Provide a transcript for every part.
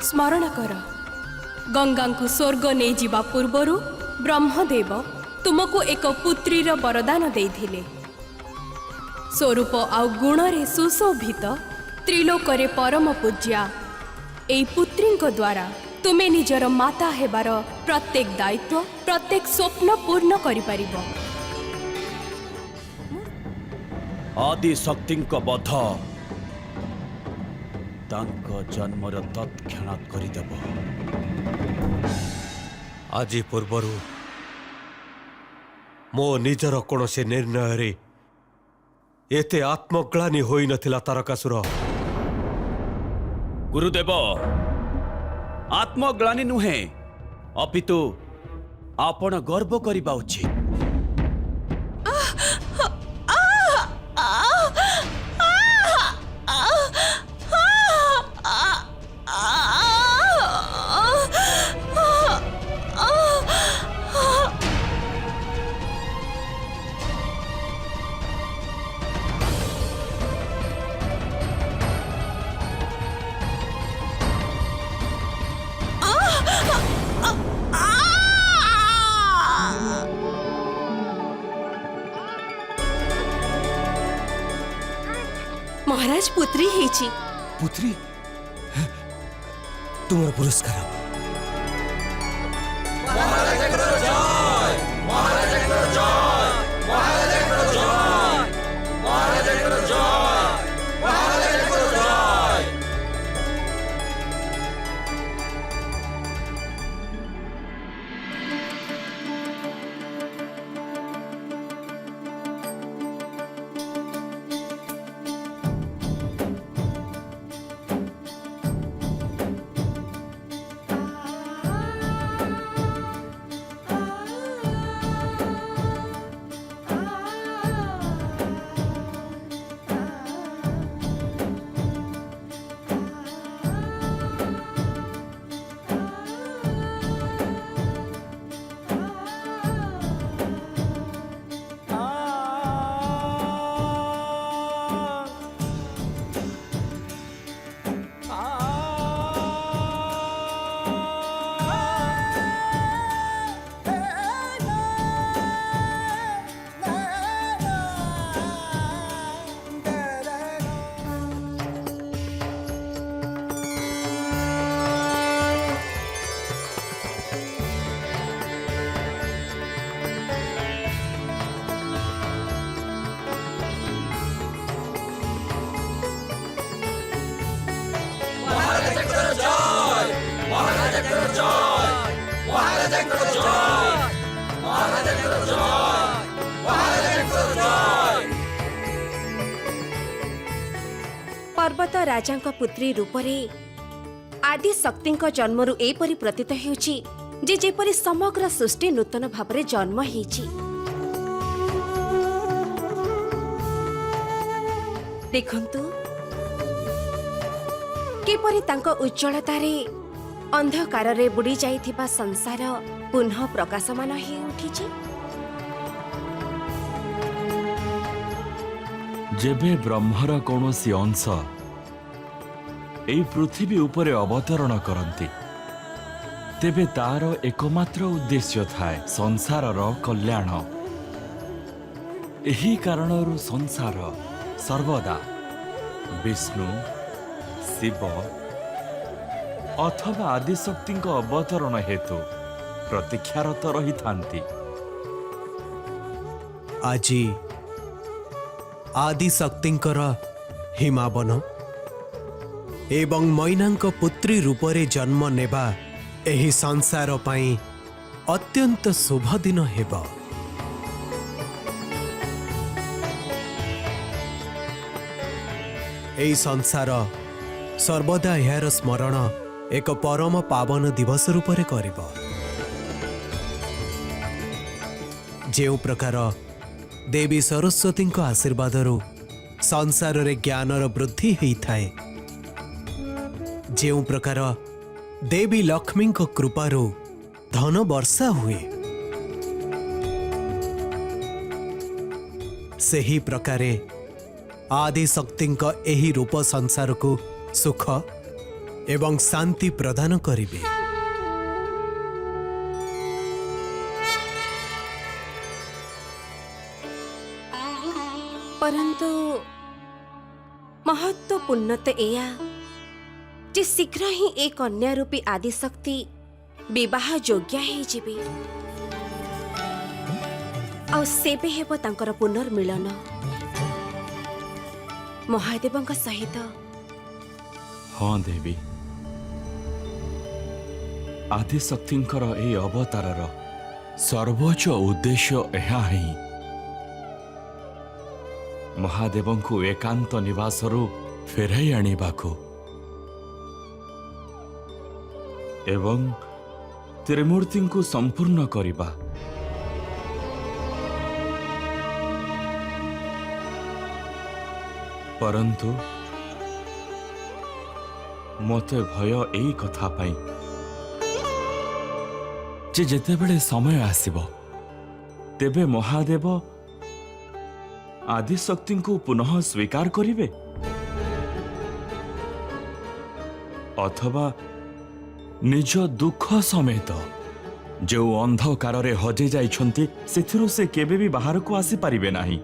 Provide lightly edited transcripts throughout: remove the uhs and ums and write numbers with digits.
स्मरण कर गंगा को स्वर्ग नहीं जीवा पूर्वरु ब्रह्मदेव तुमको एक पुत्रीर वरदान देइथिले। स्वरूप आउ गुण रे सुशोभित त्रिलोकरे परम पूज्या एई पुत्री द्वारा तुमे निजर माता हेबार प्रत्येक दायित्व प्रत्येक स्वप्न पूर्ण करि परिबो। आदि शक्ति बध तांको जन्मर तत्क्षणात् करिदेब। आज पूर्वरु मो निजर कौनसी निर्णय रे एते आत्मग्लानि होई नथिला तारकासुर। गुरुदेव आत्मग्लानि नुहे अपितु आपण गर्व करिबा उचित। महाराज पुत्री हेची। पुत्री तुमर पुरस्कार। पर्वत राजा पुत्री रूपरे आदि शक्ति जन्मरु एपरि प्रतीत हेउछि जे जेपरि समग्र सृष्टि नूतन भावरे जन्म हेछि। देखंतु केपरि तांको उज्जवलतारे अंधकाररे बुड़ी जाइथिबा संसार पुनः प्रकाशमान हे उठिछि। जेबे ब्रह्मर कौनसी अंश एई पृथ्वी उपरे अवतरण करती तेबे तार एकमात्र उद्देश्य थाए संसारर कल्याण। एही कारणरु संसार सर्वदा विष्णु शिव अथवा आदिशक्ति अवतरण हेतु प्रतीक्षारत रही थांती। आजी आदि शक्तिंकर हिमावन एवं मैनांक पुत्री रूपरे जन्म नेबा एही संसार पाई अत्यंत शुभ दिन हेबा। एही संसार सर्वदा यार स्मरण एक परम पावन दिवस रूपरे करिबो। जेउ प्रकार देवी सरस्वती आशीर्वादरू संसार रे ज्ञानर वृद्धि हेई थाए, जेउ प्रकार देवी लक्ष्मी कृपारू धन वर्षा हुए, सेही प्रकारे आदि शक्ति एही रूप संसार को सुख एवं शांति प्रदान करिबे। परंतु महत्वपूर्ण तो एया जे शीघ्र ही एक कन्या रूपी आदिशक्ति विवाह योग्य है जीवी आ सेबे हेबो तांकर पुनर्मिलन महादेवଙ୍କ सहित। हाँ देवी, आदिशक्तिंकर ए अवतारर सर्वोच्च उद्देश्य ଏହା ହିଁ महादेवଙ୍କୁ एकांत निवासरू फेराई आनिबाकू एवं त्रिमूर्तिଙ୍କୁ संपूर्ण करिबा। परंतु मते भय एई कथा पाई जे जेतेबेले समय आसीबो तेबे महादेव आदिशक्तिଙ୍କୁ पुनः स्वीकार करिवे अथवा निज दुख समेत जो अंधकार रे हजे जाइछंती सेथिरु से केबे भी बाहर को आसी पारिबे नाही।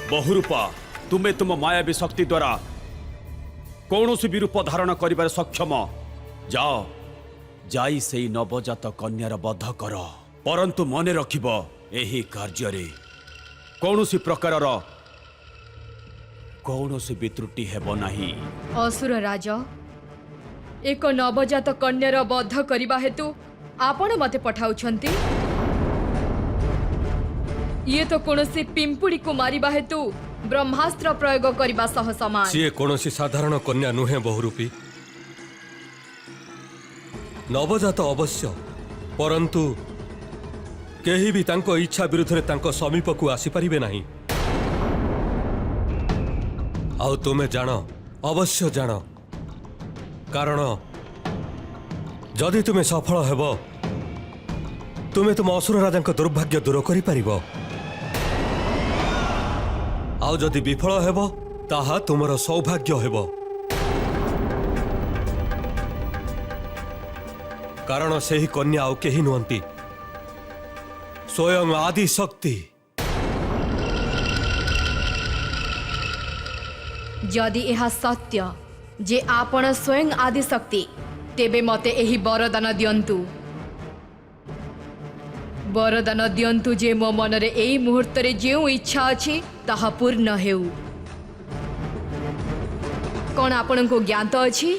बहुरूपा तुमे तुम मायावी शक्ति द्वारा कौनसी भी रूप धारण करिबार सक्षम। जाओ जाई सेई नवजात कन्यार वध कर, परंतु मने रखिब एही कार्य रे कौनसी प्रकारर कौनसी भी त्रुटि हेब नाही। असुर राज एक नवजात कन्यार वध करिबा हेतु आपण मते पठाउछंती। ये तो कौनसी पिंपुड़ी को मारिबा हेतु ब्रह्मास्त्र प्रयोग करिबा सह समान। सीए कौनसी साधारण कन्या नुहे बहुरूपी, नवजात अवश्य, परंतु केही भी तांको इच्छा विरुद्ध रे तांको समीप को आसी परिबे नाही। आउ तुमे जान, अवश्य जान, कारण जदि तुमे सफल हेबो तुमे तुम असुर राजांको दुर्भाग्य दूर करि परिबो, आउ जदि विफल हेबो ताहा तुमर सौभाग्य हेबो, कारण सेही कन्या आउ केही नुहंती स्वयं आदि शक्ति। जदि यह सत्य जे आपण स्वयं आदि शक्ति तेबे मते एही वरदान दियंतु। वरदान दियंतु जे मो मनरे एई मुहूर्त रे जेउ इच्छा अछि ताहा पूर्ण हेउ। कौन आपण को ज्ञात अछि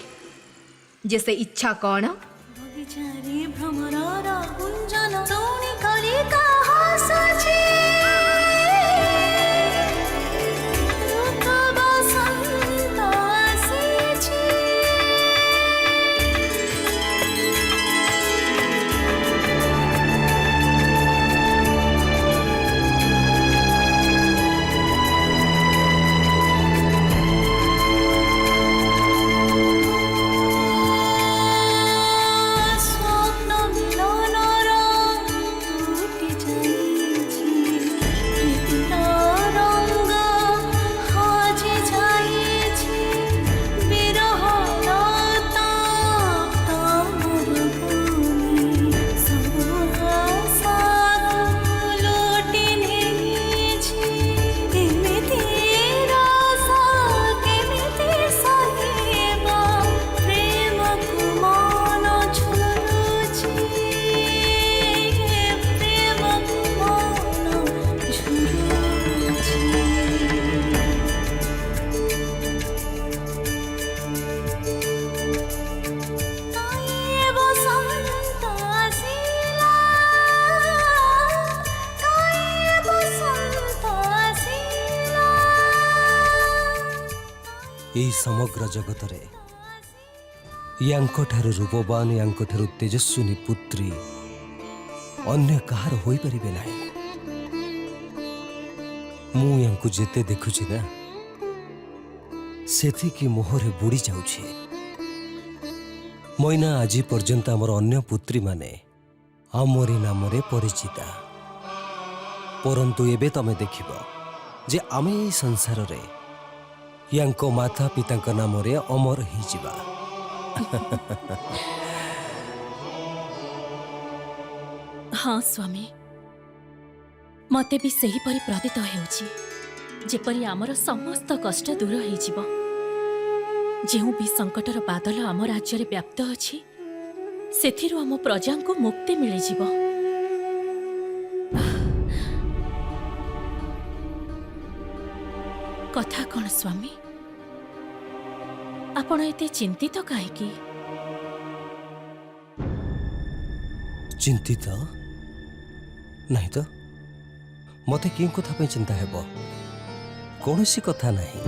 जे से इच्छा कौन? भ्रमर এই সমগ্র জগতরে ୟାଙ୍କଠାରୁ ରୂପବାନ ୟାଙ୍କଠାରୁ ତେଜସ୍ୱିନୀ ପୁତ୍ରୀ ଅନ୍ୟ କାହାର ହୋଇପାରିବେ ନାହିଁ। ମୁଁ ୟାଙ୍କୁ ଯେତେ ଦେଖୁଛି ନା ସେତିକି ମୋହରେ ବୁଡ଼ି ଯାଉଛି। ମଇନା ଆଜି ପର୍ଯ୍ୟନ୍ତ ଆମର ଅନ୍ୟ ପୁତ୍ରୀମାନେ ଆମରି ନାମରେ ପରିଚିତା, ପରନ୍ତୁ ଏବେ ତମେ ଦେଖିବ ଯେ ଆମେ ଏହି ସଂସାରରେ ୟାଙ୍କ ମାତା ପିତାଙ୍କ ନାମରେ ଅମର ହେଇଯିବା। हाँ स्वामी, मते भी सही परी प्रतीत हेउछि जेपरी आमर समस्त कष्ट दूर होइजिब। जेउ भी संकटर बादल आम राज्य रे व्याप्त अछि सेथिरु आम प्रजा को मुक्ति मिलि जिव। कथा कौन स्वामी, आपण एते चिंतित काहेकि? चिंतित नहीं तो मते कि कथा पे चिंता हेब? कौनसी कथा नहीं।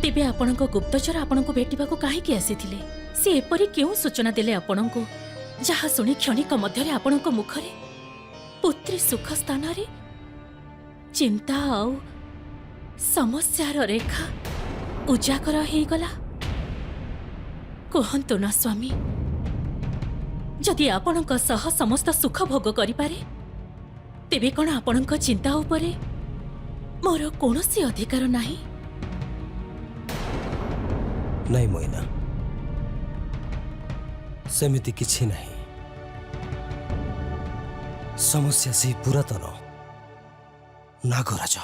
तेबे आपणको गुप्तचर आपणको भेटिबाको काहेकि आसीथिले? से एपरी केउ सूचना देले आपणको जहा सुनी क्षणिक मध्यरे आपणको मुखरे पुत्री सुख स्थान रे चिंता आउ समस्यार रेखा उजागर हो गला? कहंतु ना स्वामी, जदि आपणक सह समस्त सुख भोग करि पारे तेबे कोन आपणक चिंता उपरे मोर कोनोसी अधिकार नाही? नहीं मोइना, सेमिति किछि नहीं। समस्या से पुरातन नागराज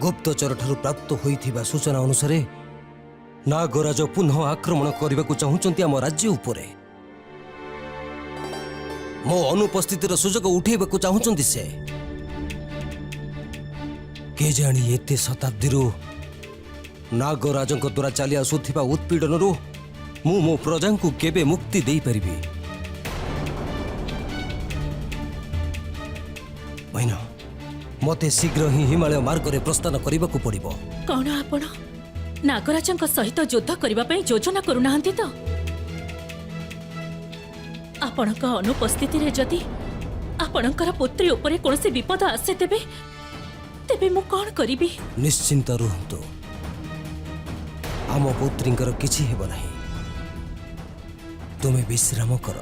गुप्तचर ठारू प्राप्त होइथिबा सूचना अनुसार नागराज पुनः आक्रमण करने को चाहूचंती आम राज्य उपरे। मो अनुपस्थितिर सुजोग उठेबाकू चाहूचंती से। के जानी एते शताब्दीरू नागराजंक द्वारा चली आसुथिबा उत्पीड़नरू मु मो प्रजांकु केबे मुक्ति देई परिबी? मैना मते शीघ्र ही हिमालय मार्ग रे प्रस्थान करबाकू पड़िबो। कौन आपण नागराजंक सहित युद्ध करबा पई योजना करूनाहंती तो? आपणक अनुपस्थिति रे जदि आपणकर पुत्री उपरे कोनसे विपद आसे तेबे तेबे मु कोन करिबी? निश्चिंत रुहंतु, आम पुत्रींकर किछि हेब नाही। तुमे विश्राम कर।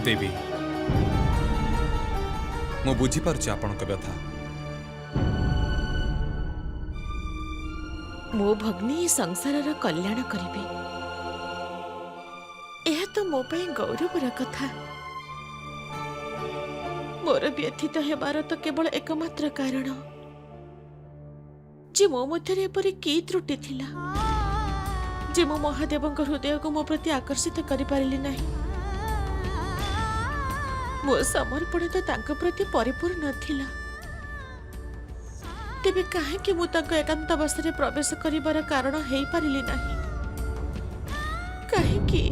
देवी, मु बुझीपारुछि आपणक व्यथा। मो भग्नी संसारर कल्याण करिबे, यह तो मो पई गौरवर कथा। मोर व्यथित हेबार तो केवल एकमात्र कारण जे मो मध्यरे एपरि की त्रुटि थिला जे मो महादेवଙ୍କ हृदय को मो प्रति आकर्षित करि पारिली नाही। मो समर्पण तो तांक प्रति परिपूर्ण थिला, तेबे काहेकि मु तांको एकांतावासरे प्रवेश करिबार कारण हेई पारिली नाही? काहेकि?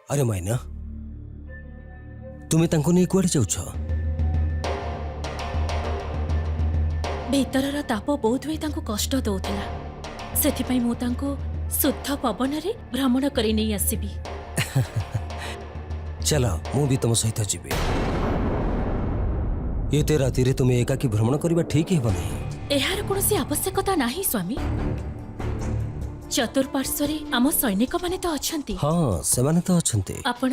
अरे मैना तुमे तांको नहीं कुआडे जाउछ? ଭିତରର ତାପ ବୋଧହୁଏ ତାଙ୍କୁ କଷ୍ଟ ଦେଉଥିଲା ସେଥିପାଇଁ ମୁଁ ତାଙ୍କୁ ଶୁଦ୍ଧ ପବନରେ ଭ୍ରମଣ କରି ନେଇ ଆସିବି। चल मु भी तुम सहित जीवे। एते रातिरे तुमे एकाकी भ्रमण करबा ठीक हेबो नहीं। ଏହାର କୌଣସି ଆବଶ୍ୟକତା ନାହିଁ ସ୍ୱାମୀ। ଚତୁଃପାର୍ଶ୍ୱରେ ଆମ ସୈନିକମାନେ ତ ଅଛନ୍ତି। हाँ सेमाने तो अछंते। ଆପଣ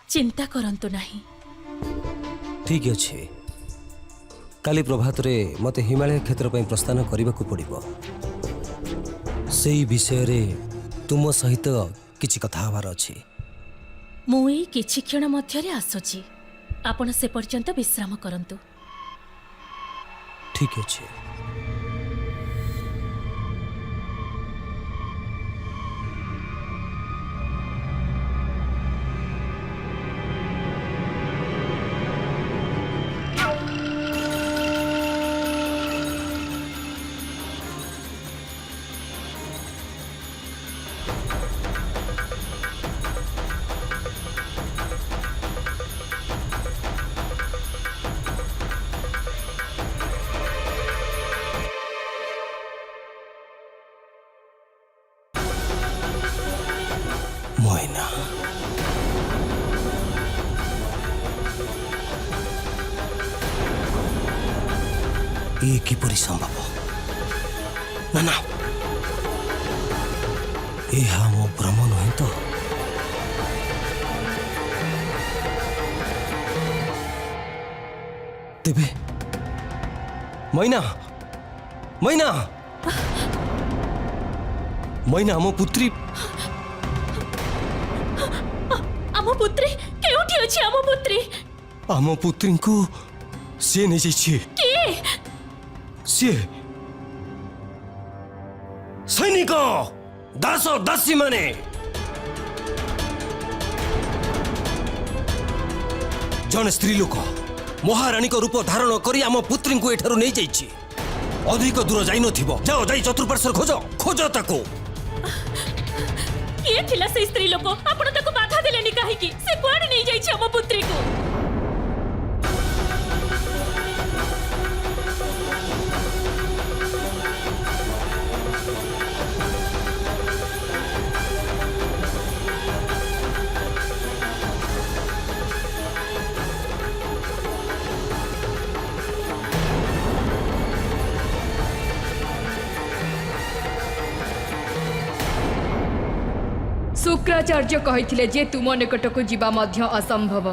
ଚିନ୍ତା କରନ୍ତୁ ନାହିଁ। ठीक अच्छे काली प्रभात रे मते हिमालय क्षेत्र पई प्रस्थान करबा को पड़िबो। सेही विषय रे तुम सहित किछि कथा हवार अछि। ମୁଁ ଏଇ କିଛି କ୍ଷଣ ମଧ୍ୟରେ ଆସୁଛି। ଆପଣ ସେ ପର୍ଯ୍ୟନ୍ତ ବିଶ୍ରାମ କରନ୍ତୁ। ठीक अच्छे। मोइना ये किपरि संभव? ना ना यह मो भ्रम नुहे तो। तेबे मैना मैना मैना मो पुत्री ଆମ ପୁତ୍ରୀ କେଉଁଠି ଅଛି? ଆମ ପୁତ୍ରୀ आम पुत्री को सी नहीं जाइए। କିଏ? सी सैनिक दास दासी माने जन स्त्री लोक महाराणी को रूप धारण करी आम पुत्री को एठारु नहीं जाइए। अधिक दूर जाई नथिबो। जाओ जाई चतुर्पार्श्वर खोज खोज ताको। କିଏ ଥିଲା ସେଇ ସ୍ତ୍ରୀ ଲୋକ? ଆପଣ ତାକୁ ବାଧା ଦେଲେନି କାହିଁକି? ସେ କୁଆଡେ ନେଇ ଯାଇଛି ଆମ ପୁତ୍ରୀକୁ? शुक्राचार्य कहिथिले जे तुम निकटको जीवा मध्य असंभव,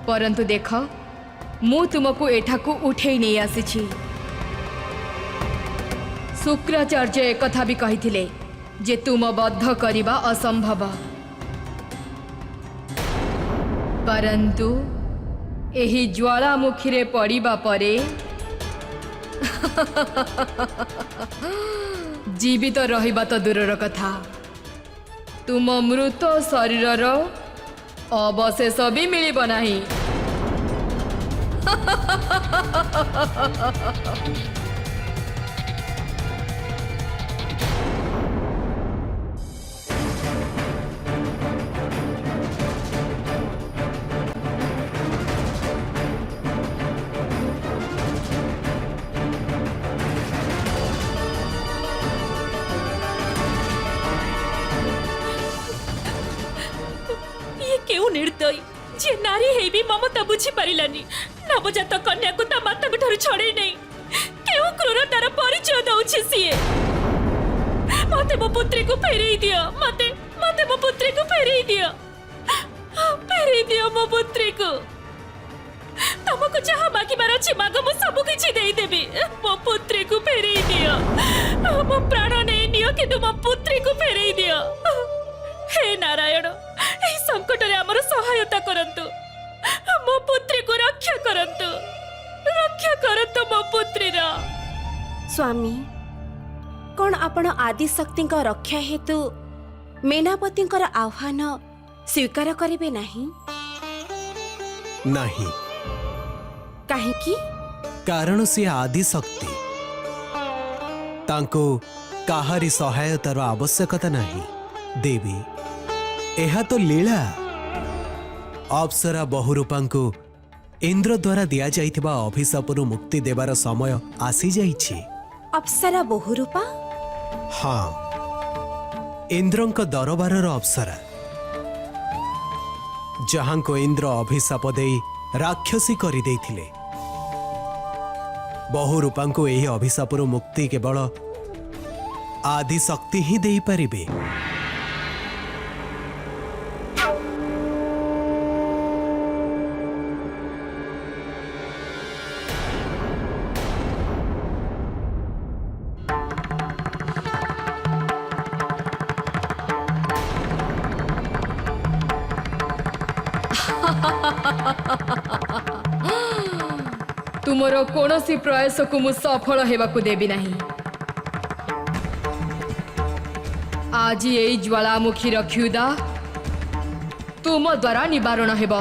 परंतु देख मु तुमको एठाको उठेई नहीं आसीछि। शुक्राचार्य एक कथा भी कहिथिले जे तुम बद्ध करिबा असंभव, परंतु एही ज्वालामुखी रे पड़िबा परे जीवित रहिबा तो दूरर कथा तुम मृत शरीरर अवशेष भी मिलिब नाही। केउ निर्दयी जे नारी है भी ममता बुझी पारिलानी। नवजात कन्या को ता माता ठारू छड़े नहीं केउ क्रूरतार परिचय दउछि सिए। मते मो पुत्री को फेरई दियो। मते मते मो पुत्री को फेरई दियो। फेरई दियो मो पुत्री को। तुमको जहाँ मागिबार अछि माग, मु सब किछि देई देबी। मो पुत्री को फेरई दियो। मो प्राण नहीं नियो किंतु मो पुत्री को फेरई दियो। हे नारायण एही संकट रे हमर सहायता करंतु। मो पुत्री को रक्षा करंतु। रक्षा करंतु मो पुत्री रा। स्वामी कौन आपण आदि शक्ति रक्षा हेतु मेनापति आह्वान स्वीकार करेंगे नहीं? नहीं काहेकि? कारण सी आदि शक्ति तांको काहारी सहायतार आवश्यकता नहीं। देवी ଏହା ତ ଲୀଳା। ଅପ୍ସରା ବହୁରୂପାଙ୍କୁ ଇନ୍ଦ୍ର ଦ୍ୱାରା ଦିଆଯାଇଥିବା ଅଭିଶାପରୁ ମୁକ୍ତି ଦେବାର ସମୟ ଆସିଯାଇଛି। ଅପ୍ସରା ବହୁରୂପା? ହଁ, ଇନ୍ଦ୍ରଙ୍କ ଦରବାରର ଅପ୍ସରା, ଯାହାଙ୍କୁ ଇନ୍ଦ୍ର ଅଭିଶାପ ଦେଇ ରାକ୍ଷସୀ କରିଦେଇଥିଲେ। ବହୁରୂପାଙ୍କୁ ଏହି ଅଭିଶାପରୁ ମୁକ୍ତି କେବଳ ଆଦି ଶକ୍ତି ହିଁ ଦେଇପାରିବେ। ତୁମର କୌଣସି ପ୍ରୟାସକୁ ମୁଁ ସଫଳ ହେବାକୁ ଦେବି ନାହିଁ। ଆଜି ଏଇ ଜ୍ୱାଳାମୁଖୀର କ୍ଷୁଧା ତୁମ ଦ୍ୱାରା ନିବାରଣ ହେବ।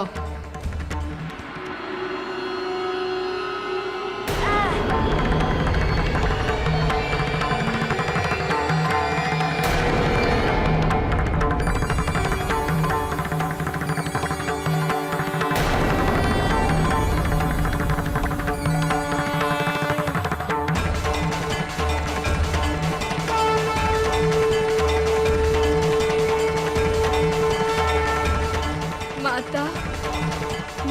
ମାତା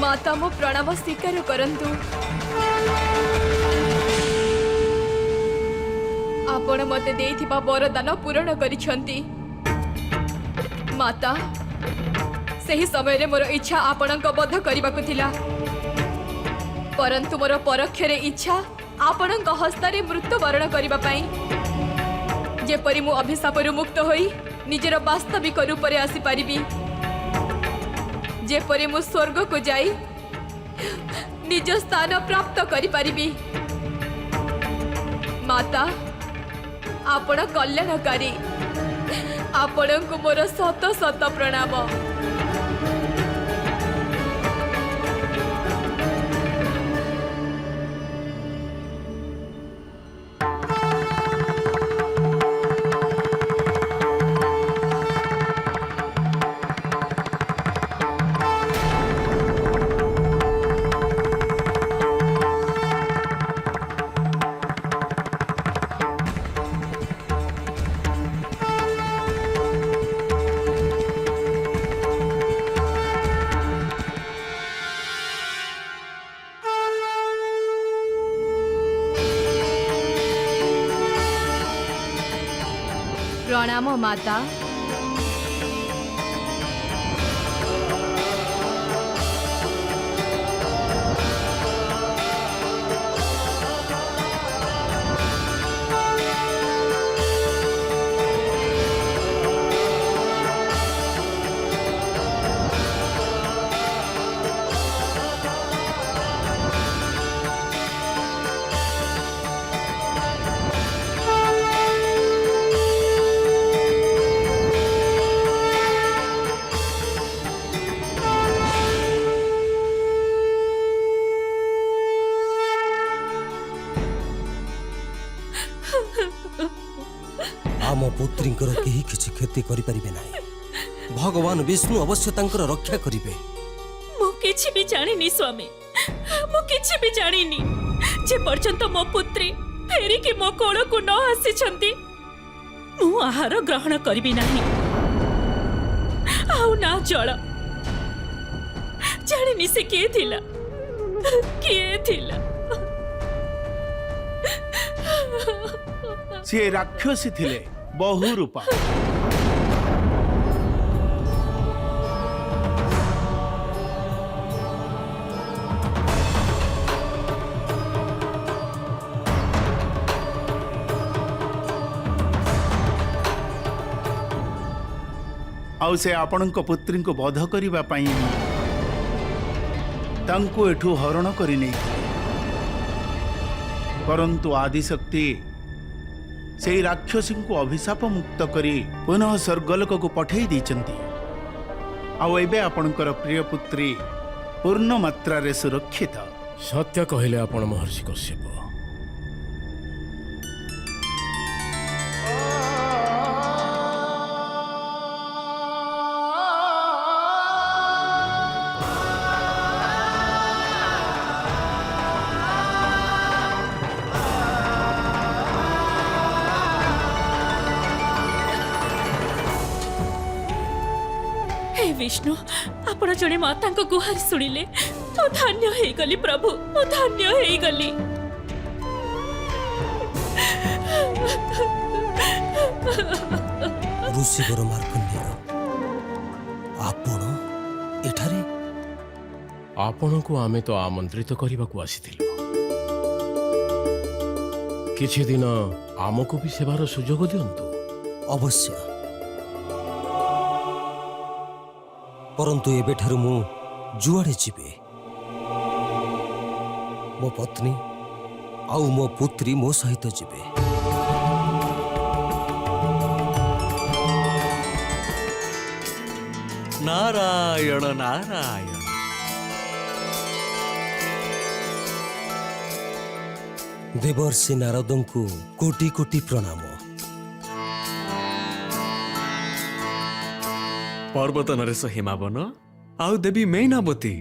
ମାତା ମୋ ପ୍ରଣାମ ସ୍ୱୀକାର କରନ୍ତୁ। ଆପଣ ମୋତେ ଦେଇଥିବା ବରଦାନ ପୂରଣ କରିଛନ୍ତି। ମାତା, ସେହି ସମୟରେ ମୋର ଇଚ୍ଛା ଆପଣଙ୍କ ବଧ କରିବାକୁ ଥିଲା, ପରନ୍ତୁ ମୋର ପରୋକ୍ଷରେ ଇଚ୍ଛା ଆପଣଙ୍କ ହସ୍ତରେ ମୃତ୍ୟୁବରଣ କରିବା ପାଇଁ, ଯେପରି ମୁଁ ଅଭିଶାପରୁ ମୁକ୍ତ ହୋଇ ନିଜର ବାସ୍ତବିକ ରୂପରେ ଆସିପାରିବି, ଯେପରି ମୁଁ ସ୍ୱର୍ଗକୁ ଯାଇ ନିଜ ସ୍ଥାନ ପ୍ରାପ୍ତ କରିପାରିବି। ମାତା, ଆପଣ କଲ୍ୟାଣକାରୀ, ଆପଣଙ୍କୁ ମୋର ଶତ ଶତ ପ୍ରଣାମ। ପ୍ରଣାମ ମାତା। ଆମ ପୁତ୍ରୀଙ୍କର କେହି କିଛି କ୍ଷତି କରିପାରିବେ ନାହିଁ। ଭଗବାନ ବିଷ୍ଣୁ ଅବଶ୍ୟ ତାଙ୍କର ରକ୍ଷା କରିବେ। ମୁଁ କିଛି ବି ଜାଣିନି ସ୍ୱାମୀ, ମୁଁ କିଛି ବି ଜାଣିନି। ଯେ ପର୍ଯ୍ୟନ୍ତ ମୋ ପୁତ୍ରୀ ଫେରିକି ମୋ କୋଳକୁ ନ ଆସିଛନ୍ତି, ମୁଁ ଆହାର ଗ୍ରହଣ କରିବି ନାହିଁ। ଆଉ ନା ଜଳ। ଜାଣିନି ସେ କିଏ ଥିଲା, କିଏ ଥିଲା। ସିଏ ରାକ୍ଷସୀ ଥିଲେ, ବହୁରୂପା। ଆଉ ସେ ଆପଣଙ୍କ ପୁତ୍ରୀଙ୍କୁ ବଧ କରିବା ପାଇଁ ତାଙ୍କୁ ଏଠୁ ହରଣ କରି ନେଇଥିଲେ, ପରନ୍ତୁ ଆଦିଶକ୍ତି ସେହି ରାକ୍ଷସୀଙ୍କୁ ଅଭିଶାପ ମୁକ୍ତ କରି ପୁନଃ ସ୍ୱର୍ଗଲୋକକୁ ପଠାଇ ଦେଇଛନ୍ତି। ଆଉ ଏବେ ଆପଣଙ୍କର ପ୍ରିୟ ପୁତ୍ରୀ ପୂର୍ଣ୍ଣ ମାତ୍ରାରେ ସୁରକ୍ଷିତ। ସତ୍ୟ କହିଲେ ଆପଣ ମହର୍ଷି କଶ୍ୟପ। हे विष्णु आपण जड़े माता गुहार शुणिले मु धन्य हो गली प्रभु मु धन्य हो गली। ऋषिवर मार्कंडेय आपण एठारे आपण को आमे तो आमंत्रित करने को आसीथिलु किछि दिन आमको भी सेवार सुजोग दियंतु। अवश्य परंतु एबेठारु मु जुआड़े जीवे मो पत्नी आउ मो पुत्री मो सहित जीवे। नारायण नारायण। देवर्षि नारदों को कोटि कोटि प्रणाम। पर्वत नरेश हिमावन आउ देवी मैनावती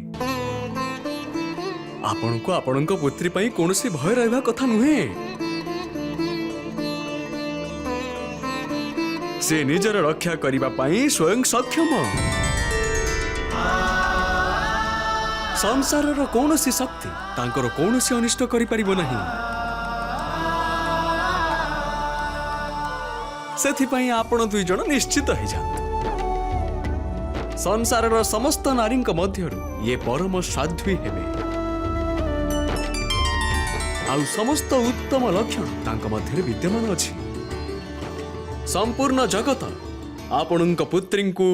आपण को आपण पुत्री पाई कौनसी भय रहा कथा नुहे। से निजर रक्षा करिबा पाई स्वयं सक्षम। संसारर कौनसी शक्ति तांकर कौनसी अनिष्ट करि परिबो नहीं। सेथिपाई आपण दुई जण निश्चित हो जात। संसारर समस्त नारींक मध्यरु ये परम साध्वी हेबे आउ समस्त उत्तम लक्षण तांक मध्यरे विद्यमान अछि। संपूर्ण जगत आपणक पुत्री को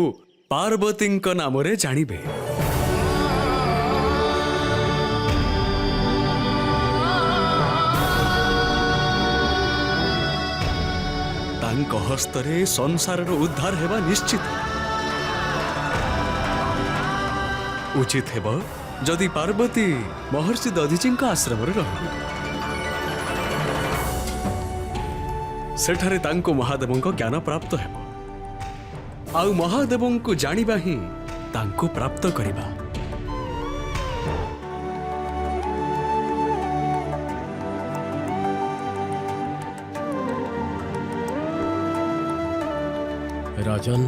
पार्वती नाम रे जानिबे। तांक हस्तरे संसारर उद्धार हेबा निश्चित। उचित हेब जदि पार्वती महर्षि दधीची आश्रम रही सेठारे तांको महादेवों ज्ञान प्राप्त हेब आउ महादेवों को जानिबा ही तांको प्राप्त करिबा। राजन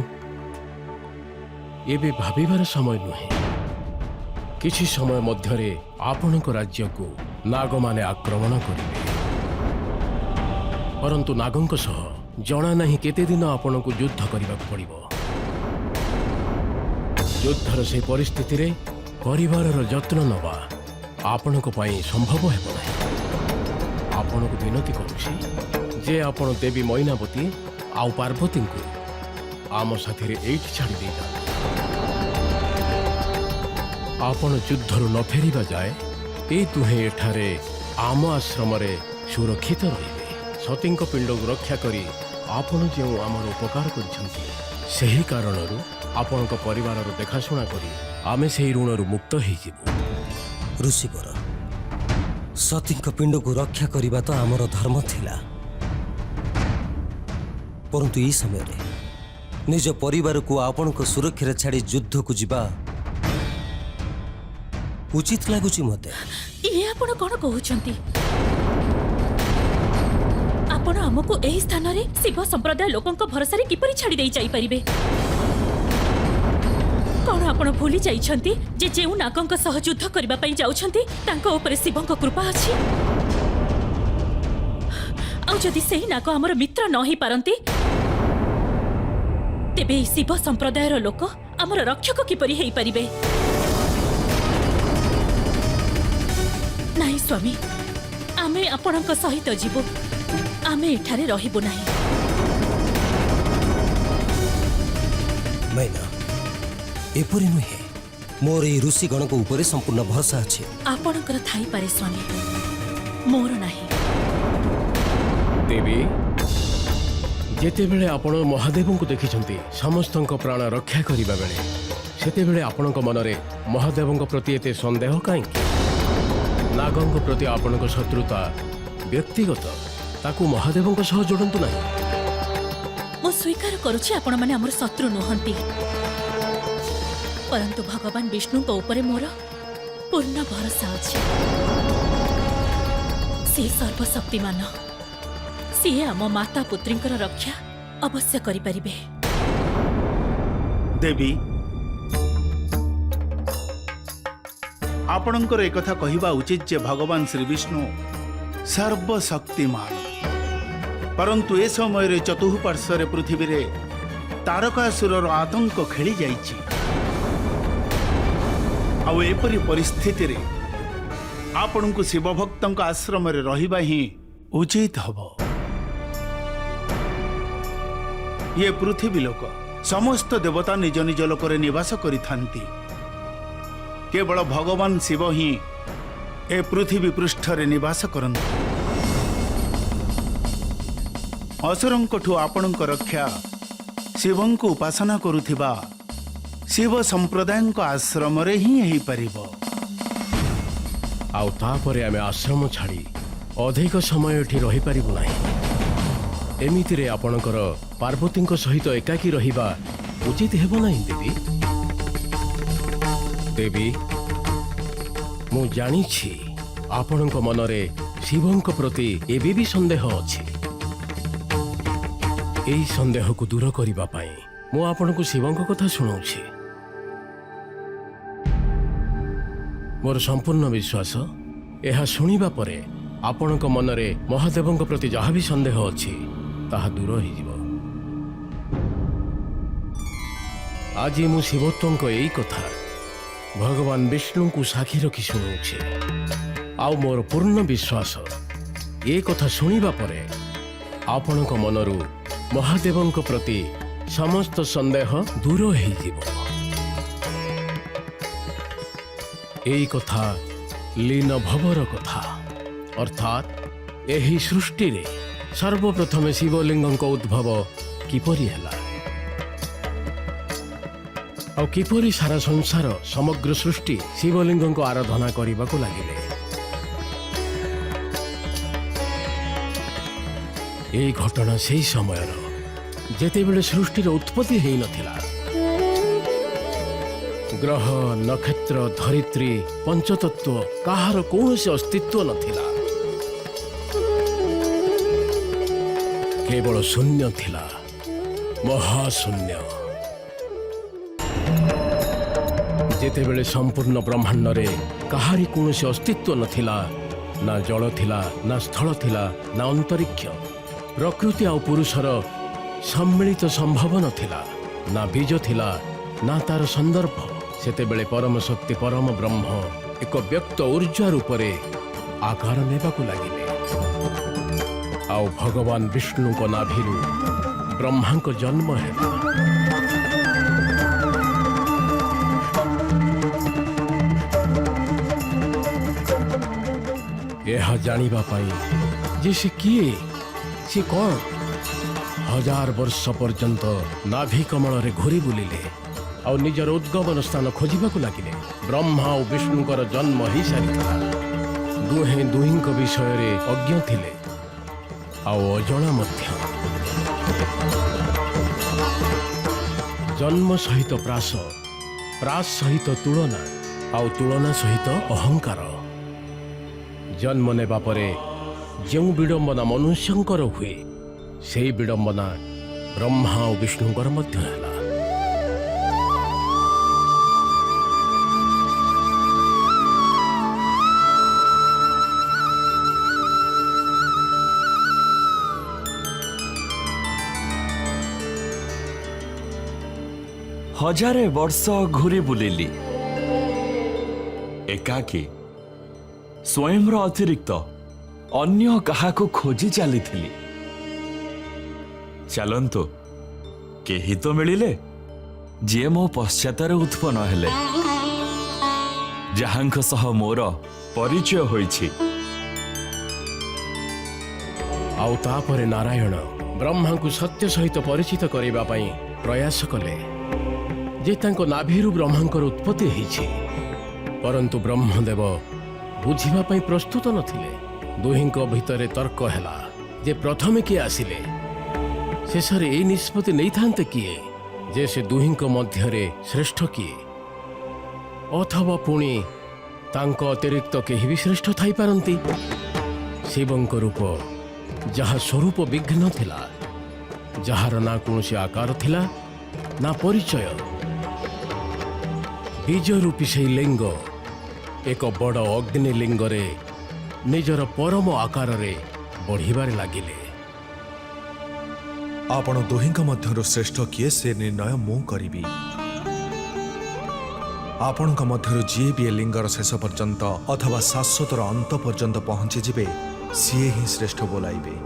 एबे भाबिबार समय नुहे किछि समय मध्यरे आपणक राज्य को नाग माने आक्रमण करिवे परंतु नागंक सह जना नहीं केते दिन आपन को युद्ध करने पड़िबो। युद्धर से परिस्थिति रे परिवारर जत्न नवा आपन को पाई संभव हेबो नहीं। आपन को विनती करूछि जे आपन देवी मैनावती आउ पार्वती को आम साथी रे एठी छाड़ी दे जा। आपन युद्धरु न फेरिबा जाए ए तुहे एठारे आम आश्रम रे सुरक्षित रहिबे। सतींक पिंड को रक्षा करी आपन जो आमर उपकार करिसंती सेही कारणरु आपनक परिवारर देखाशुना करी आमे सेही ऋणरु मुक्त होई जिवु। ऋषिवर सतींक पिंड को रक्षा करिबा तो आमर धर्म थिला परंतु ई समय रे निज परिवार को आपनक सुरक्षा छाड़ी युद्ध को जिबा उचित लागुची मते। ये आपण कोन कहउछंती? आपण हमको एही स्थान रे शिव संप्रदाय लोकंक भरोसा रे किपरि छाड़ी देई जाई परिबे? कोन आपण भूली जाइछंती जे जेउ नागंक सह युद्ध करबा पई जाउछंती तांको ऊपर शिवंक कृपा अछि। आ जदि सेही नाग हमर मित्र न ही पारंती तेबे शिव संप्रदायर लोक हमर रक्षक किपरि हेई परिबे? नहीं स्वामी आमे आपणक सहित जीवो आमे एठारे रहिबो नाही। मैना एपरि नुहे मोर ए ऋषि गणक ऊपर संपूर्ण भरोसा अछि। आपणकर थाई पारे स्वामी मोर नाही। देवी जेते बेले आपण महादेवों को देखिछंती समस्तंक प्राण रक्षा करिबा बेले सेते बेले आपणक मनरे महादेवों प्रति एते संदेह काई? नागंक प्रति आपणक शत्रुता व्यक्तिगत ताकू महादेवों सह जोड़ंतु नहीं। मो स्वीकार करुछि आपण माने हमर शत्रु नहंती परंतु भगवान विष्णु को ऊपर मोर पूर्ण भरोसा अछि। से सर्वशक्तिमान सी आम माता पुत्रींकर रक्षा अवश्य करि परिबे। देवी ଆପଣଙ୍କର ଏକଥା କହିବା ଉଚିତ ଯେ ଭଗବାନ ଶ୍ରୀବିଷ୍ଣୁ ସର୍ବଶକ୍ତିମାନ, ପରନ୍ତୁ ଏ ସମୟରେ ଚତୁଃପାର୍ଶ୍ୱରେ ପୃଥିବୀରେ ତାରକାସୁରର ଆତଙ୍କ ଖେଳି ଯାଇଛି। ଆଉ ଏପରି ପରିସ୍ଥିତିରେ ଆପଣଙ୍କୁ ଶିବ ଭକ୍ତଙ୍କ ଆଶ୍ରମରେ ରହିବା ହିଁ ଉଚିତ ହେବ। ଇଏ ପୃଥିବୀ ଲୋକ, ସମସ୍ତ ଦେବତା ନିଜ ନିଜ ଲୋକରେ ନିବାସ କରିଥାନ୍ତି। କେବଳ ଭଗବାନ ଶିବ ହିଁ ଏ ପୃଥିବୀ ପୃଷ୍ଠରେ ନିବାସ କରନ୍ତି। ଅସୁରଙ୍କଠୁ ଆପଣଙ୍କ ରକ୍ଷା ଶିବଙ୍କୁ ଉପାସନା କରୁଥିବା ଶିବ ସମ୍ପ୍ରଦାୟଙ୍କ ଆଶ୍ରମରେ ହିଁ ହେଇପାରିବ। ଆଉ ତାପରେ ଆମେ ଆଶ୍ରମ ଛାଡ଼ି ଅଧିକ ସମୟ ଏଠି ରହିପାରିବୁ ନାହିଁ। ଏମିତିରେ ଆପଣଙ୍କର ପାର୍ବତୀଙ୍କ ସହିତ ଏକାକୀ ରହିବା ଉଚିତ ହେବ ନାହିଁ ଦେବୀ। ଦେବୀ, ମୁଁ ଜାଣିଛି ଆପଣଙ୍କ ମନରେ ଶିବଙ୍କ ପ୍ରତି ଏବେ ବି ସନ୍ଦେହ ଅଛି। ଏହି ସନ୍ଦେହକୁ ଦୂର କରିବା ପାଇଁ ମୁଁ ଆପଣଙ୍କୁ ଶିବଙ୍କ କଥା ଶୁଣାଉଛି। ମୋର ସମ୍ପୂର୍ଣ୍ଣ ବିଶ୍ୱାସ, ଏହା ଶୁଣିବା ପରେ ଆପଣଙ୍କ ମନରେ ମହାଦେବଙ୍କ ପ୍ରତି ଯାହା ବି ସନ୍ଦେହ ଅଛି ତାହା ଦୂର ହୋଇଯିବ। ଆଜି ମୁଁ ଶିବତ୍ୱଙ୍କ ଏଇ କଥା ଭଗବାନ ବିଷ୍ଣୁଙ୍କୁ ସାକ୍ଷୀ ରଖି ଶୁଣାଉଛି। ଆଉ ମୋର ପୂର୍ଣ୍ଣ ବିଶ୍ୱାସ, ଏ କଥା ଶୁଣିବା ପରେ ଆପଣଙ୍କ ମନରୁ ମହାଦେବଙ୍କ ପ୍ରତି ସମସ୍ତ ସନ୍ଦେହ ଦୂର ହୋଇଯିବ। ଏଇ କଥା ଲୀନ ଭବର କଥା, ଅର୍ଥାତ୍ ଏହି ସୃଷ୍ଟିରେ ସର୍ବପ୍ରଥମେ ଶିବଲିଙ୍ଗଙ୍କ ଉଦ୍ଭବ କିପରି ହେଲା ଆଉ କିପରି ସାରା ସଂସାର ସମଗ୍ର ସୃଷ୍ଟି ଶିବଲିଙ୍ଗଙ୍କ ଆରାଧନା କରିବାକୁ ଲାଗିଲେ। ଏହି ଘଟଣା ସେହି ସମୟର ଯେତେବେଳେ ସୃଷ୍ଟିର ଉତ୍ପତ୍ତି ହେଇନଥିଲା। ଗ୍ରହ, ନକ୍ଷତ୍ର, ଧରିତ୍ରୀ, ପଞ୍ଚତତ୍ତ୍ୱ କାହାର କୌଣସି ଅସ୍ତିତ୍ୱ ନଥିଲା। କେବଳ ଶୂନ୍ୟ ଥିଲା, ମହାଶୂନ୍ୟ। ଯେତେବେଳେ ସମ୍ପୂର୍ଣ୍ଣ ବ୍ରହ୍ମାଣ୍ଡରେ କାହାରି କୌଣସି ଅସ୍ତିତ୍ୱ ନଥିଲା, ନା ଜଳ ଥିଲା, ନା ସ୍ଥଳ ଥିଲା, ନା ଅନ୍ତରିକ୍ଷ, ପ୍ରକୃତି ଆଉ ପୁରୁଷର ସମ୍ମିଳିତ ସମ୍ଭବ ନଥିଲା, ନା ବୀଜ ଥିଲା, ନା ତାର ସନ୍ଦର୍ଭ, ସେତେବେଳେ ପରମ ଶକ୍ତି ପରମ ବ୍ରହ୍ମ ଏକ ବ୍ୟକ୍ତ ଊର୍ଜା ରୂପରେ ଆକାର ନେବାକୁ ଲାଗିଲେ। ଆଉ ଭଗବାନ ବିଷ୍ଣୁଙ୍କ ନାଭିରୁ ବ୍ରହ୍ମାଙ୍କ ଜନ୍ମ ହେଲା। ଏହା ଜାଣିବା ପାଇଁ ଯେ ସେ କିଏ, ସେ କ'ଣ, 1000 ବର୍ଷ ପର୍ଯ୍ୟନ୍ତ ନାଭି କମଳରେ ଘୁରି ବୁଲିଲେ ଆଉ ନିଜର ଉଦ୍ଗମନ ସ୍ଥାନ ଖୋଜିବାକୁ ଲାଗିଲେ। ବ୍ରହ୍ମା ଓ ବିଷ୍ଣୁଙ୍କର ଜନ୍ମ ହୋଇସାରିଥିଲା। ଦୁହେଁ ଦୁହିଁଙ୍କ ବିଷୟରେ ଅଜ୍ଞ ଥିଲେ ଆଉ ଅଜଣା ମଧ୍ୟ। ଜନ୍ମ ସହିତ ପ୍ରାସ, ପ୍ରାସ ସହିତ ତୁଳନା, ଆଉ ତୁଳନା ସହିତ ଅହଙ୍କାର। ଜନ୍ମ ନେବା ପରେ ଯେଉଁ ବିଡ଼ମ୍ବନା ମନୁଷ୍ୟଙ୍କର ହୁଏ, ସେହି ବିଡ଼ମ୍ବନା ବ୍ରହ୍ମା ଓ ବିଷ୍ଣୁଙ୍କର ମଧ୍ୟ ହେଲା। ହଜାରେ ବର୍ଷ ଘୁରି ବୁଲିଲି, ଏକାକୀ, ସ୍ୱୟଂର ଅତିରିକ୍ତ ଅନ୍ୟ କାହାକୁ ଖୋଜି ଚାଲିଥିଲି। ଚାଲନ୍ତୁ, କେହି ତ ମିଳିଲେ ଯିଏ ମୋ ପଶ୍ଚାତରେ ଉତ୍ପନ୍ନ ହେଲେ, ଯାହାଙ୍କ ସହ ମୋର ପରିଚୟ ହୋଇଛି। ଆଉ ତାପରେ ନାରାୟଣ ବ୍ରହ୍ମାଙ୍କୁ ସତ୍ୟ ସହିତ ପରିଚିତ କରିବା ପାଇଁ ପ୍ରୟାସ କଲେ ଯେ ତାଙ୍କ ନାଭିରୁ ବ୍ରହ୍ମାଙ୍କର ଉତ୍ପତ୍ତି ହେଇଛି। ପରନ୍ତୁ ବ୍ରହ୍ମଦେବ ବୁଝିବା ପାଇଁ ପ୍ରସ୍ତୁତ ନଥିଲେ। ଦୁହିଁଙ୍କ ଭିତରେ ତର୍କ ହେଲା ଯେ ପ୍ରଥମେ କିଏ ଆସିଲେ। ଶେଷରେ ଏଇ ନିଷ୍ପତ୍ତି ନେଇଥାନ୍ତେ କିଏ ଯେ ସେ ଦୁହିଁଙ୍କ ମଧ୍ୟରେ ଶ୍ରେଷ୍ଠ କିଏ, ଅଥବା ପୁଣି ତାଙ୍କ ଅତିରିକ୍ତ କେହି ବି ଶ୍ରେଷ୍ଠ ଥାଇପାରନ୍ତି। ଶିବଙ୍କ ରୂପ, ଯାହା ସ୍ୱରୂପ ବିଘ୍ନ ଥିଲା, ଯାହାର ନା କୌଣସି ଆକାର ଥିଲା ନା ପରିଚୟ, ବୀଜ ରୂପୀ ସେହି ଲିଙ୍ଗ ଏକ ବଡ଼ ଅଗ୍ନିଲିଙ୍ଗରେ ନିଜର ପରମ ଆକାରରେ ବଢ଼ିବାରେ ଲାଗିଲେ। ଆପଣ ଦୁହିଁଙ୍କ ମଧ୍ୟରୁ ଶ୍ରେଷ୍ଠ କିଏ ସେ ନିର୍ଣ୍ଣୟ ମୁଁ କରିବି। ଆପଣଙ୍କ ମଧ୍ୟରୁ ଯିଏ ବି ଏ ଲିଙ୍ଗର ଶେଷ ପର୍ଯ୍ୟନ୍ତ ଅଥବା ଶାଶ୍ୱତର ଅନ୍ତ ପର୍ଯ୍ୟନ୍ତ ପହଞ୍ଚିଯିବେ ସିଏ ହିଁ ଶ୍ରେଷ୍ଠ ବୋଲାଇବେ।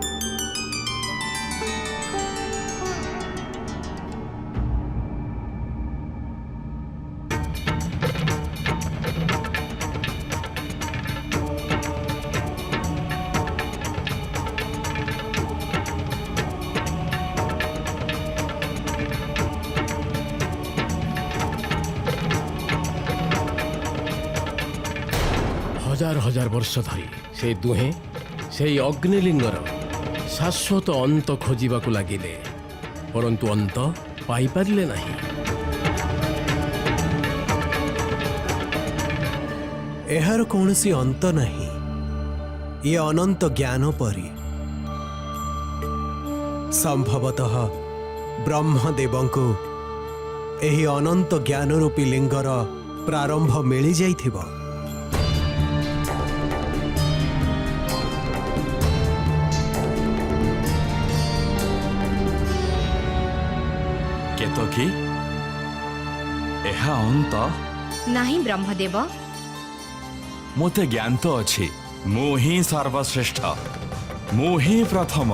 ହଜାର ହଜାର ବର୍ଷ ଧରି ସେ ଦୁହେଁ ସେହି ଅଗ୍ନିଲିଙ୍ଗର ଶାଶ୍ୱତ ଅନ୍ତ ଖୋଜିବାକୁ ଲାଗିଲେ, ପରନ୍ତୁ ଅନ୍ତ ପାଇପାରିଲେ ନାହିଁ। ଏହାର କୌଣସି ଅନ୍ତ ନାହିଁ। ଇଏ ଅନନ୍ତ ଜ୍ଞାନ ପରି। ସମ୍ଭବତଃ ବ୍ରହ୍ମଦେବଙ୍କୁ ଏହି ଅନନ୍ତ ଜ୍ଞାନ ରୂପୀ ଲିଙ୍ଗର ପ୍ରାରମ୍ଭ ମିଳିଯାଇଥିବ। କେତକୀ ଏହା ଅନ୍ତ ନାହିଁ ବ୍ରହ୍ମଦେବ। ମୋତେ ଜ୍ଞାତ ଅଛି ମୁଁ ହିଁ ସର୍ବଶ୍ରେଷ୍ଠ, ମୁଁ ହିଁ ପ୍ରଥମ।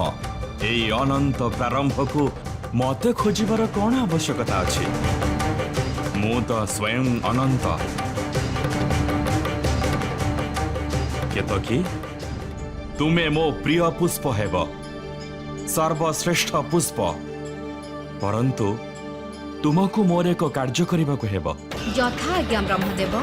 ଏଇ ଅନନ୍ତ ପ୍ରାରମ୍ଭକୁ ମୋତେ ଖୋଜିବାର କ'ଣ ଆବଶ୍ୟକତା ଅଛି? ମୁଁ ତ ସ୍ୱୟଂ ଅନନ୍ତ। କେତକୀ ତୁମେ ମୋ ପ୍ରିୟ ପୁଷ୍ପ ହେବ, ସର୍ବଶ୍ରେଷ୍ଠ ପୁଷ୍ପ, ପରନ୍ତୁ ତୁମକୁ ମୋର ଏକ କାର୍ଯ୍ୟ କରିବାକୁ ହେବ। ଯଥା ଆଜ୍ଞା ବ୍ରହ୍ମଦେବ।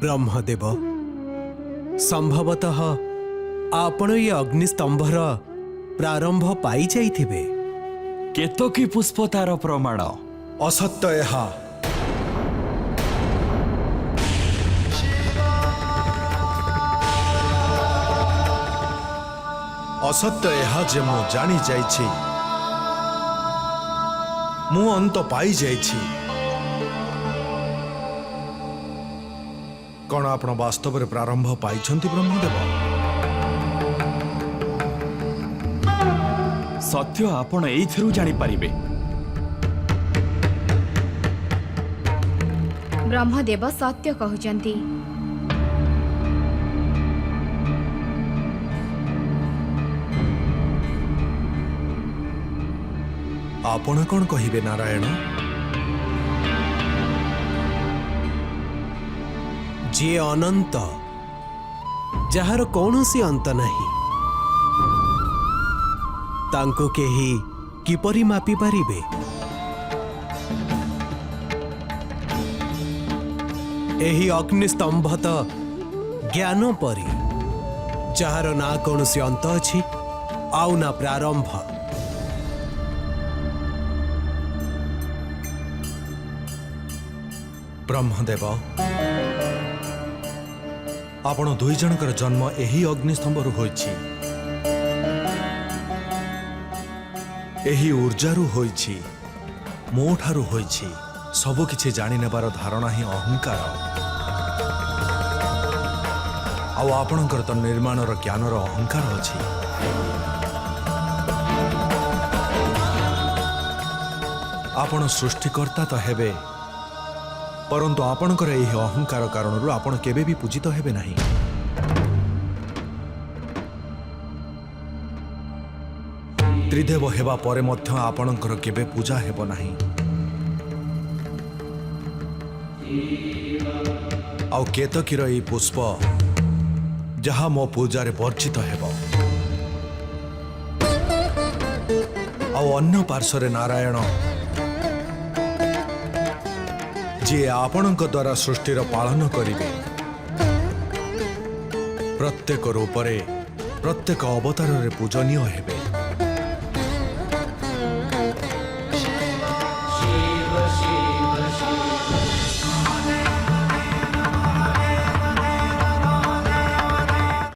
ବ୍ରହ୍ମଦେବ, ସମ୍ଭବତଃ ଆପଣ ଏ ଅଗ୍ନିସ୍ତମ୍ଭର ପ୍ରାରମ୍ଭ ପାଇଯାଇଥିବେ। କେତକୀ ପୁଷ୍ପ ତାର ପ୍ରମାଣ। ଅସତ୍ୟ ଏହା। ଅସତ୍ୟ ଏହା ଯେ ମୁଁ ଜାଣିଯାଇଛି, ମୁଁ ଅନ୍ତ ପାଇଯାଇଛି। କ'ଣ ଆପଣ ବାସ୍ତବରେ ପ୍ରାରମ୍ଭ ପାଇଛନ୍ତି ବ୍ରହ୍ମଦେବ? ସତ୍ୟ ଆପଣ ଏଇଥିରୁ ଜାଣିପାରିବେ। ବ୍ରହ୍ମଦେବ ସତ୍ୟ କହୁଛନ୍ତି। ଆପଣ କ'ଣ କହିବେ ନାରାୟଣ? ଯିଏ ଅନନ୍ତ, ଯାହାର କୌଣସି ଅନ୍ତ ନାହିଁ, ତାଙ୍କୁ କେହି କିପରି ମାପି ପାରିବେ? ଏହି ଅଗ୍ନିସ୍ତମ୍ଭ ତ ଜ୍ଞାନ ପରି, ଯାହାର ନା କୌଣସି ଅନ୍ତ ଅଛି ଆଉ ନା ପ୍ରାରମ୍ଭ। ବ୍ରହ୍ମଦେବ, ଆପଣ ଦୁଇ ଜଣଙ୍କର ଜନ୍ମ ଏହି ଅଗ୍ନିସ୍ତମ୍ଭରୁ ହୋଇଛି, ଏହି ଉର୍ଜାରୁ ହୋଇଛି, ମୋ ଠାରୁ ହୋଇଛି। ସବୁକିଛି ଜାଣିନେବାର ଧାରଣା ହିଁ ଅହଙ୍କାର। ଆଉ ଆପଣଙ୍କର ତ ନିର୍ମାଣର ଜ୍ଞାନର ଅହଙ୍କାର ଅଛି। ଆପଣ ସୃଷ୍ଟିକର୍ତ୍ତା ତ ହେବେ, ପରନ୍ତୁ ଆପଣଙ୍କର ଏହି ଅହଙ୍କାର କାରଣରୁ ଆପଣ କେବେ ବି ପୂଜିତ ହେବେ ନାହିଁ। ତ୍ରିଦେବ ହେବା ପରେ ମଧ୍ୟ ଆପଣଙ୍କର କେବେ ପୂଜା ହେବ ନାହିଁ। ଆଉ କେତକୀର ଏହି ପୁଷ୍ପ ଯାହା ମୋ ପୂଜାରେ ବର୍ଜିତ ହେବ। ଆଉ ଅନ୍ୟ ପାର୍ଶ୍ୱରେ ନାରାୟଣ, ଯିଏ ଆପଣଙ୍କ ଦ୍ୱାରା ସୃଷ୍ଟିର ପାଳନ କରିବେ। ପ୍ରତ୍ୟେକ ରୂପରେ ପ୍ରତ୍ୟେକ ଅବତାରରେ ପୂଜନୀୟ ହେବେ।